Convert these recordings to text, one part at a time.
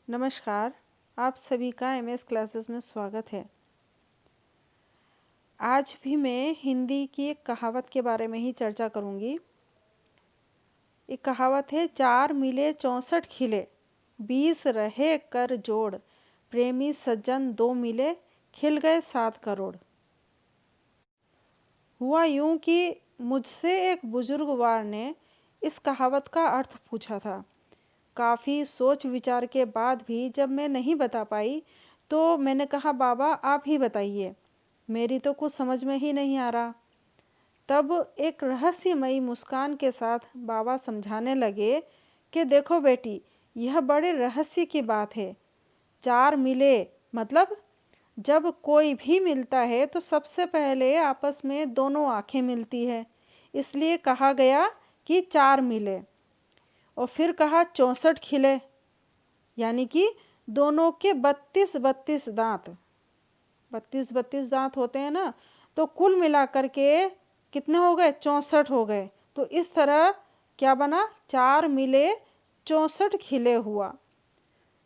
नमस्कार, आप सभी का एमएस क्लासेस में स्वागत है। आज भी मैं हिंदी की एक कहावत के बारे में ही चर्चा करूंगी। एक कहावत है, 4 मिले 64 खिले, 20 रहे कर जोड़, प्रेमी सज्जन 2 मिले, खिल गए 7 करोड़। हुआ यूं कि मुझसे एक बुजुर्गवार ने इस कहावत का अर्थ पूछा था। काफ़ी सोच विचार के बाद भी जब मैं नहीं बता पाई तो मैंने कहा, बाबा आप ही बताइए, मेरी तो कुछ समझ में ही नहीं आ रहा। तब एक रहस्यमयी मुस्कान के साथ बाबा समझाने लगे कि देखो बेटी, यह बड़े रहस्य की बात है। 4 मिले मतलब जब कोई भी मिलता है तो सबसे पहले आपस में दोनों आंखें मिलती है, इसलिए कहा गया कि 4 मिले। और फिर कहा 64 खिले, यानी कि दोनों के 32 दांत। 32 दांत होते हैं ना, तो कुल मिलाकर के कितने हो गए? 64 हो गए। तो इस तरह क्या बना? 4 मिले 64 खिले हुआ।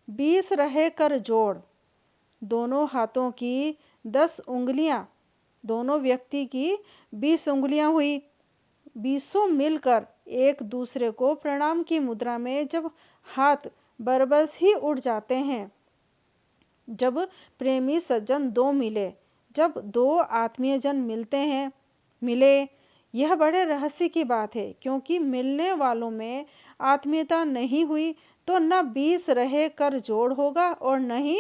20 रहे कर जोड़, दोनों हाथों की 10 उंगलियां, दोनों व्यक्ति की 20 उंगलियां हुई। 20 मिलकर एक दूसरे को प्रणाम की मुद्रा में जब हाथ बरबस ही उठ जाते हैं। जब प्रेमी सज्जन 2 मिले, जब 2 आत्मीय जन मिले, यह बड़े रहस्य की बात है, क्योंकि मिलने वालों में आत्मीयता नहीं हुई तो न 20 रहे कर जोड़ होगा और न ही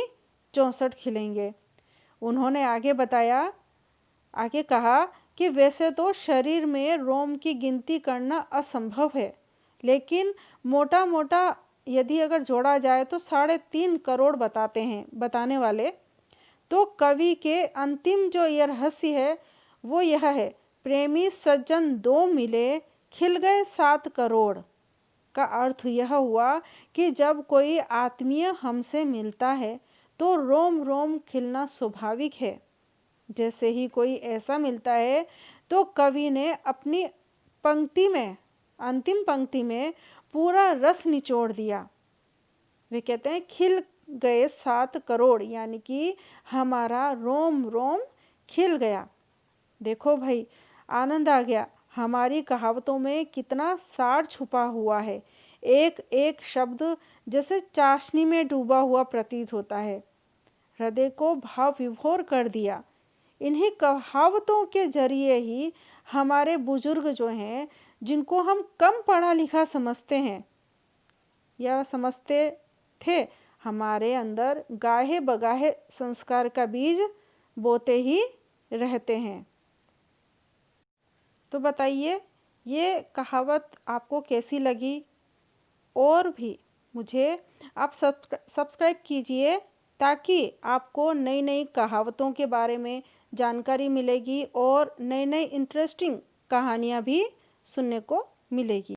64 खिलेंगे। उन्होंने आगे कहा कि वैसे तो शरीर में रोम की गिनती करना असंभव है, लेकिन मोटा मोटा यदि अगर जोड़ा जाए तो 3.5 करोड़ बताने वाले। तो कवि के अंतिम जो यह रहस्य है वो यह है, प्रेमी सज्जन 2 मिले, खिल गए 7 करोड़। का अर्थ यह हुआ कि जब कोई आत्मीय हमसे मिलता है तो रोम रोम खिलना स्वाभाविक है। जैसे ही कोई ऐसा मिलता है तो कवि ने अपनी अंतिम पंक्ति में पूरा रस निचोड़ दिया। वे कहते हैं खिल गए 7 करोड़, यानी कि हमारा रोम रोम खिल गया। देखो भाई, आनंद आ गया। हमारी कहावतों में कितना सार छुपा हुआ है। एक एक शब्द जैसे चाशनी में डूबा हुआ प्रतीत होता है। हृदय को भाव विभोर कर दिया। इन्हीं कहावतों के जरिए ही हमारे बुजुर्ग जो हैं, जिनको हम कम पढ़ा लिखा समझते हैं या समझते थे, हमारे अंदर गाहे बगाहे संस्कार का बीज बोते ही रहते हैं। तो बताइए, ये कहावत आपको कैसी लगी? और भी मुझे आप सब्सक्राइब कीजिए, ताकि आपको नई नई कहावतों के बारे में जानकारी मिलेगी और नई नई इंटरेस्टिंग कहानियाँ भी सुनने को मिलेगी।